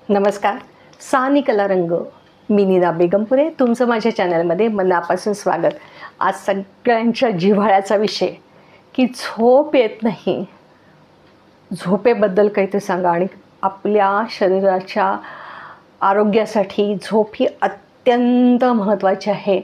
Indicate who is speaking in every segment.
Speaker 1: नमस्कार. सानी कला रंग, मी नीना बेगमपुरे. तुमचं माझ्या चॅनलमध्ये मनापासून स्वागत. आज सगळ्यांच्या जिव्हाळ्याचा विषय की झोप येत नाही. झोपेबद्दल काहीतरी सांगा. आणि आपल्या शरीराच्या आरोग्यासाठी झोप ही अत्यंत महत्त्वाची आहे.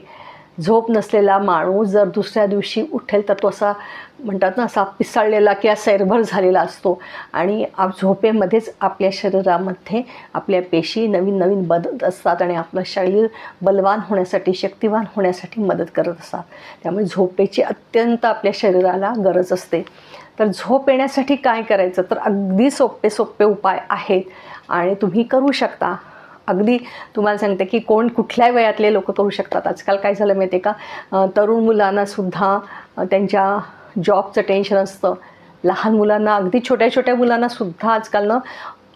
Speaker 1: झोप नसलेला माणूस जर दुसऱ्या दिवशी उठेल तर तो असा म्हणतात ना, असा पिसाळलेला किंवा सैरभर झालेला असतो. आणि झोपेमध्येच आपल्या शरीरामध्ये आपल्या पेशी नवीन नवीन बनत असतात आणि आपलं शरीर बलवान होण्यासाठी, शक्तिवान होण्यासाठी मदत करत असतात. त्यामुळे झोपेची अत्यंत आपल्या शरीराला गरज असते. तर झोप येण्यासाठी काय करायचं, तर अगदी सोपे उपाय आहेत आणि तुम्ही करू शकता. अगदी तुम्हाला सांगते की कुठल्याही वयातले लोक करू शकतात. आजकाल काय झालं माहिती आहे का, तरुण मुलांनासुद्धा त्यांच्या जॉबचं टेन्शन असतं. लहान मुलांना, अगदी छोट्या छोट्या मुलांनासुद्धा आजकाल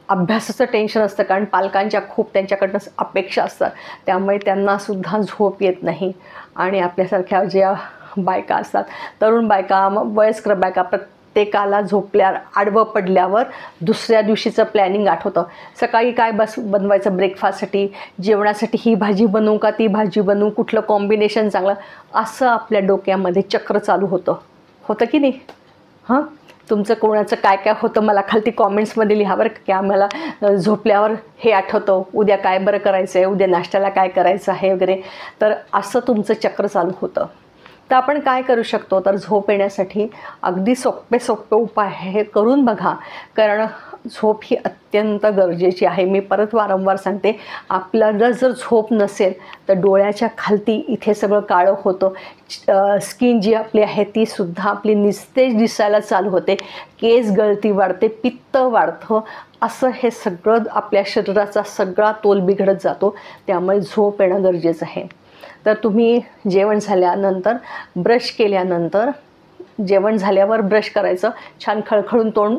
Speaker 1: अभ्यासाचं टेन्शन असतं, कारण पालकांच्या खूप त्यांच्याकडनं अपेक्षा असतात. त्यामुळे त्यांनासुद्धा झोप येत नाही. आणि आपल्यासारख्या ज्या बायका असतात, तरुण बायका, वयस्कर बायका, प्रत्येकाला झोपल्यावर, आडवं पडल्यावर दुसऱ्या दिवशीचं प्लॅनिंग आठवतं. सकाळी काय बनवायचं ब्रेकफास्टसाठी, जेवणासाठी ही भाजी बनवू का ती भाजी बनवू, कुठलं कॉम्बिनेशन चांगलं, असं आपल्या डोक्यामध्ये चक्र चालू होतं की नाही? तुमचं कोणाचं काय काय होतं मला खालती कॉमेंट्समध्ये लिहा बरं, की आम्हाला झोपल्यावर हे आठवतं, उद्या काय बरं करायचं आहे, उद्या नाश्त्याला काय करायचं आहे वगैरे. तर असं तुमचं चक्र चालू होतं. तर आपण काय करू शकतो, तर झोप येण्यासाठी अगदी सोपे उपाय हे करून बघा. कारण झोप ही अत्यंत गरजेची आहे. मी परत वारंवार सांगते, आपल्याला जर झोप नसेल तर डोळ्याच्या खालती इथे सगळं काळं होतं. स्किन जी आपली आहे ती सुद्धा आपली निस्तेज दिसायला चालू होते. केस गळती वाढते, पित्त वाढतं. असं हे सगळं आपल्या शरीराचा सगळा तोल बिघडत जातो. त्यामुळे झोप येणं गरजेचं आहे. तर तुम्ही जेवण झाल्यानंतर, ब्रश केल्यानंतर, जेवण झाल्यावर ब्रश करायचं, छान खळखळून तोंड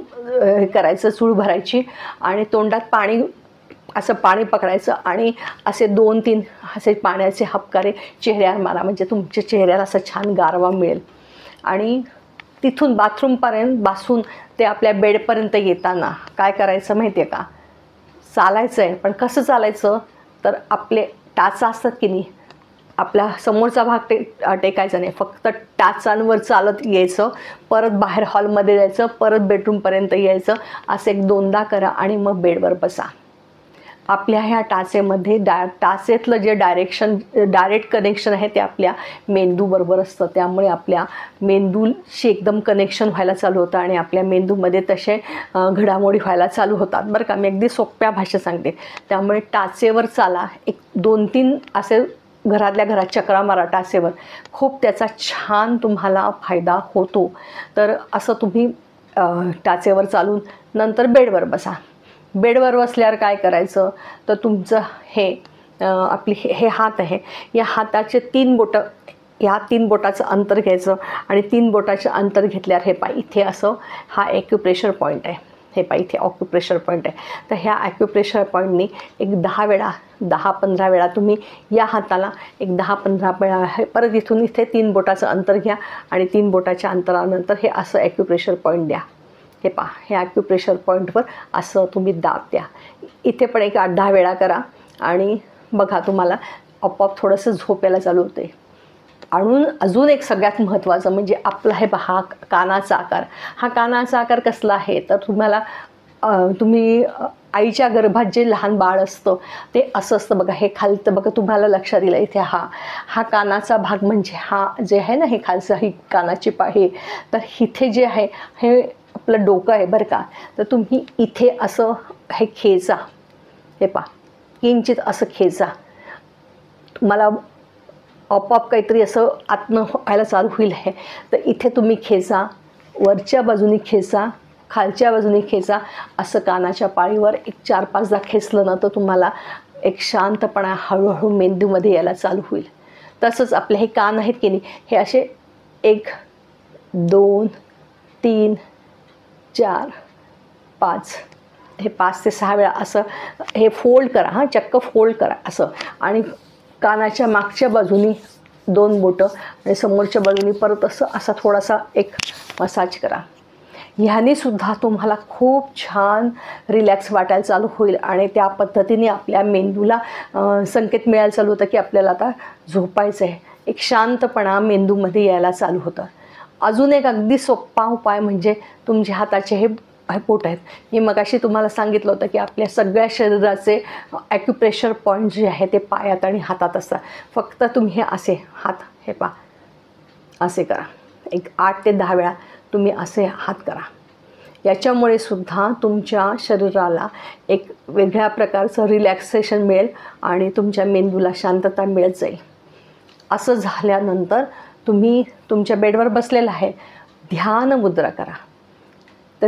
Speaker 1: करायचं, चूळ भरायची आणि तोंडात पाणी पकडायचं आणि असे 2-3 असे पाण्याचे हबकारे चेहऱ्यावर मारा. म्हणजे तुमच्या चेहऱ्याला असं छान गारवा मिळेल. आणि तिथून बाथरूमपर्यंत ते आपल्या बेडपर्यंत येताना काय करायचं माहिती आहे का, चालायचं आहे. पण कसं चालायचं, तर आपले टाचा असतात की नाही, आपला समोरचा भाग टेकायचा नाही, फक्त टाचांवर चालत यायचं, परत बाहेर हॉलमध्ये जायचं, परत बेडरूमपर्यंत यायचं. असं 1-2दा करा आणि मग बेडवर बसा. आपल्या ह्या टाचेमध्ये टाचेतलं जे डायरेक्ट कनेक्शन आहे ते आपल्या मेंदूबरोबर असतं. त्यामुळे आपल्या मेंदूशी एकदम कनेक्शन व्हायला चालू होतं आणि आपल्या मेंदूमध्ये तसे घडामोडी व्हायला चालू होतात बरं का. मी अगदी सोप्या भाषेत सांगते. त्यामुळे टाचेवर चाला, 1-2-3 असे घरातल्या घरात चक्रा मारा टाचेवर. खूप त्याचा छान तुम्हाला फायदा होतो. तर असं तुम्ही टाचेवर चालून नंतर बेडवर बसा. बेडवर बसल्यावर काय करायचं, तर तुमचं हे हात आहे, या हाताचे 3 बोटं, ह्या 3 बोटाचं अंतर घ्यायचं आणि 3 बोटाचं अंतर घेतल्यावर हे पाय इथे असं, हा ॲक्युप्रेशर पॉईंट आहे. हे पाय इथे ऑक्युप्रेशर पॉईंट आहे. तर ह्या ॲक्युप्रेशर पॉईंटनी एक 10-15 वेळा तुम्ही या हाताला 10-15 वेळा परत इथून इथे 3 बोटाचं अंतर घ्या आणि 3 बोटाच्या अंतरानंतर हे असं ॲक्युप्रेशर पॉईंट द्या. हे पहा, हे ॲक्युप्रेशर पॉईंटवर असं तुम्ही दाब द्या. इथे पण एक 8-10 वेळा करा आणि बघा तुम्हाला आपोआप थोडंसं झोप यायला चालू होते. अजून एक सगळ्यात महत्त्वाचं म्हणजे आपला हे पहा कानाचा आकार. हा कानाचा आकार कसला आहे, तर तुम्ही आईच्या गर्भात जे लहान बाळ असतं ते असं असतं बघा. हे खालतं बघा, तुम्हाला लक्षात येईल इथे हा कानाचा भाग, म्हणजे हा जे आहे ना, हे खालचं ही कानाची पाही. तर इथे जे आहे हे आपलं डोकं आहे बरं का. तर तुम्ही इथे असं हे खेचा, हे पहा किंचित असं खेचा. तुम्हाला आपोआप काहीतरी असं आतनं व्हायला चालू होईल आहे. तर इथे तुम्ही खेचा, वरच्या बाजूनी खेचा, खालच्या बाजूनी खेचा. असं कानाच्या पाळीवर 4-5दा खेचलं ना, तर तुम्हाला एक शांतपणा हळूहळू मेंदूमध्ये यायला चालू होईल. तसंच आपले हे कान आहेत की नाही, हे असे 1, 2, 3, 4, 5, हे 5 ते 6 वेळा असं हे फोल्ड करा. चक्क फोल्ड करा असं. आणि कानाच्या मागच्या बाजूनी 2 बोटं आणि समोरच्या बाजूनी परत असा थोडासा एक मसाज करा. ह्यानेसुद्धा तुम्हाला खूप छान रिलॅक्स वाटायला चालू होईल आणि त्या पद्धतीने आपल्या मेंदूला संकेत मिळायला चालू होतं की आपल्याला आता झोपायचं आहे. एक शांतपणा मेंदूमध्ये यायला चालू होतं. अजून एक अगदी सोपा उपाय म्हणजे तुमच्या हाताचे हे बोट आहेत. मी मगाशी तुम्हाला सांगितलं होतं की आपल्या सगळ्या शरीराचे ॲक्युप्रेशर पॉईंट जे आहे ते पायात आणि हातात असतात. फक्त तुम्ही हे असे हात हे पा असे करा. एक 8 ते 10 वेळा तुम्ही असे हात करा. याच्यामुळे सुद्धा तुमच्या शरीराला एक वेगळ्या प्रकारचं रिलॅक्सेशन मिळेल आणि तुमच्या मेंदूला शांतता मिळत जाईल. असं झाल्यानंतर तुम्ही तुमच्या बेडवर बसलेला आहे, ध्यान मुद्रा करा. तर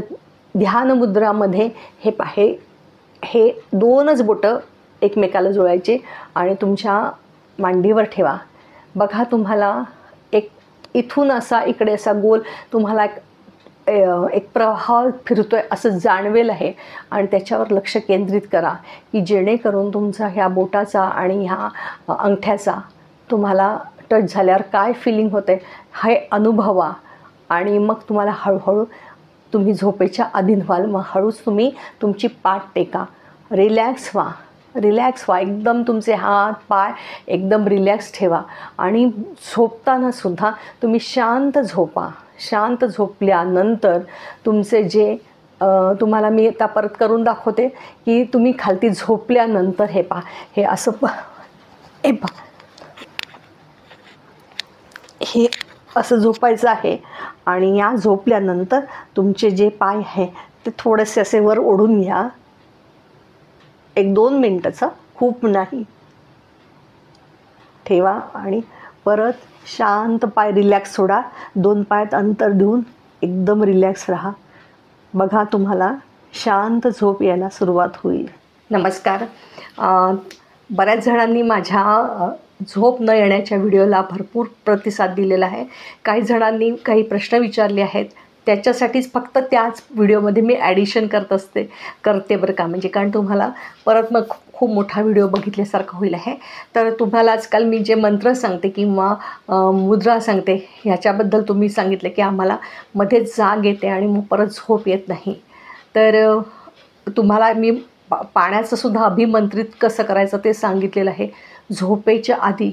Speaker 1: ध्यान मुद्रामध्ये हे 2च बोटं एकमेकाला जोडायचे आणि तुमच्या मांडीवर ठेवा. बघा तुम्हाला एक इथून असा इकडे असा गोल तुम्हाला एक प्रवाह फिरतो आहे असं जाणवेल आहे आणि त्याच्यावर लक्ष केंद्रित करा की जेणेकरून तुमचा ह्या बोटाचा आणि ह्या अंगठ्याचा तुम्हाला टच झाल्यावर काय फिलिंग होते हे अनुभवा आणि मग तुम्हाला हळूहळू तुम्ही झोपेच्या अधीन व्हाल. मग हळूच तुम्ही तुमची पाठ टेका, रिलॅक्स व्हा. एकदम तुमचे हात पाय एकदम रिलॅक्स ठेवा आणि झोपतानासुद्धा तुम्ही शांत झोपा. शांत झोपल्यानंतर तुमचे जे तुम्हाला मी आता परत करून दाखवते की तुम्ही खालती झोपल्यानंतर हे असं हे असं झोपायचं आहे आणि या झोपल्यानंतर तुमचे जे पाय आहे ते थोडेसे असे वर ओढून घ्या. 1-2 मिनटाचं, खूप नाही. ठेवा आणि परत शांत पाय रिलॅक्स सोडा. 2 पायात अंतर देऊन एकदम रिलॅक्स राहा. बघा तुम्हाला शांत झोप यायला सुरुवात होईल. नमस्कार. बऱ्याच जणांनी माझ्या झोप न येण्याच्या व्हिडिओला भरपूर प्रतिसाद दिलेला आहे. काही जणांनी काही प्रश्न विचारले आहेत, त्याच्यासाठीच फक्त त्याच व्हिडिओमध्ये मी ॲडिशन करते बरं का. म्हणजे कारण तुम्हाला परत मग खूप मोठा व्हिडिओ बघितल्यासारखं होईल आहे. तर तुम्हाला आजकाल मी जे मंत्र सांगते किंवा मुद्रा सांगते ह्याच्याबद्दल तुम्ही सांगितलं की आम्हाला मध्येच जाग येते आणि मग परत झोप येत नाही. तर तुम्हाला मी पाण्याचं सुद्धा अभिमंत्रित कसं करायचं ते सांगितलेलं आहे. झोपेच्या आधी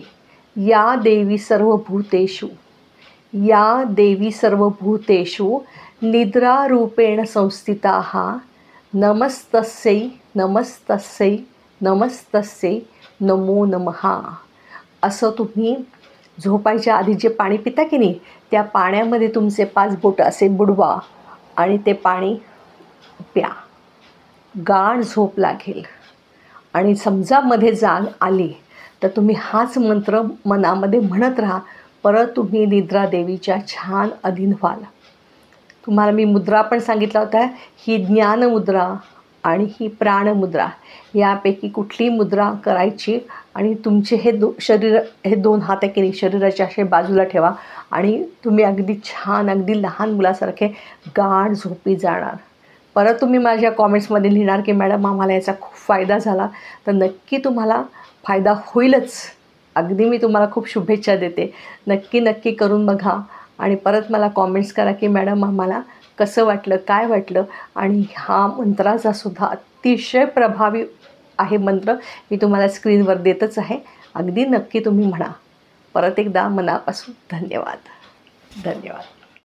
Speaker 1: या देवी सर्वभूतेषु निद्रारूपेण संस्थिताः नमस्तस्यै नमस्तस्यै नमस्तस्यै नमो नमः. असं तुम्ही झोपायच्या आधी जे पाणी पिता की नाही त्या पाण्यामध्ये तुमचे 5 बोटं असे बुडवा आणि ते पाणी प्या. गाढ झोप लागेल आणि समजा मध्ये जाग आली तर तुम्ही हाच मंत्र मनामध्ये म्हणत राहा. परत तुम्ही निद्रा देवीच्या छान अधीन व्हाल. तुम्हाला मी मुद्रा पण सांगितला होता, ही ज्ञानमुद्रा आणि ही प्राणमुद्रा यापैकी कुठली मुद्रा करायची आणि तुमचे हे 2 हात आहे की नाही शरीराच्या असे बाजूला ठेवा आणि तुम्ही अगदी छान अगदी लहान मुलासारखे गाढ झोपी जाणार. परत तुम्ही माझ्या कॉमेंट्समध्ये लिहिणार की मॅडम आम्हाला याचा खूप फायदा झाला. तर नक्की तुम्हाला फायदा होईलच. अगदी मी तुम्हाला खूप शुभेच्छा देते. नक्की करून बघा आणि परत मला कॉमेंट्स करा की मॅडम आम्हाला कसं वाटलं, काय वाटलं. आणि हा मंत्राचा सुद्धा अतिशय प्रभावी आहे मंत्र. मी तुम्हाला स्क्रीनवर देतच आहे. अगदी नक्की तुम्ही म्हणा. परत एकदा मनापासून धन्यवाद.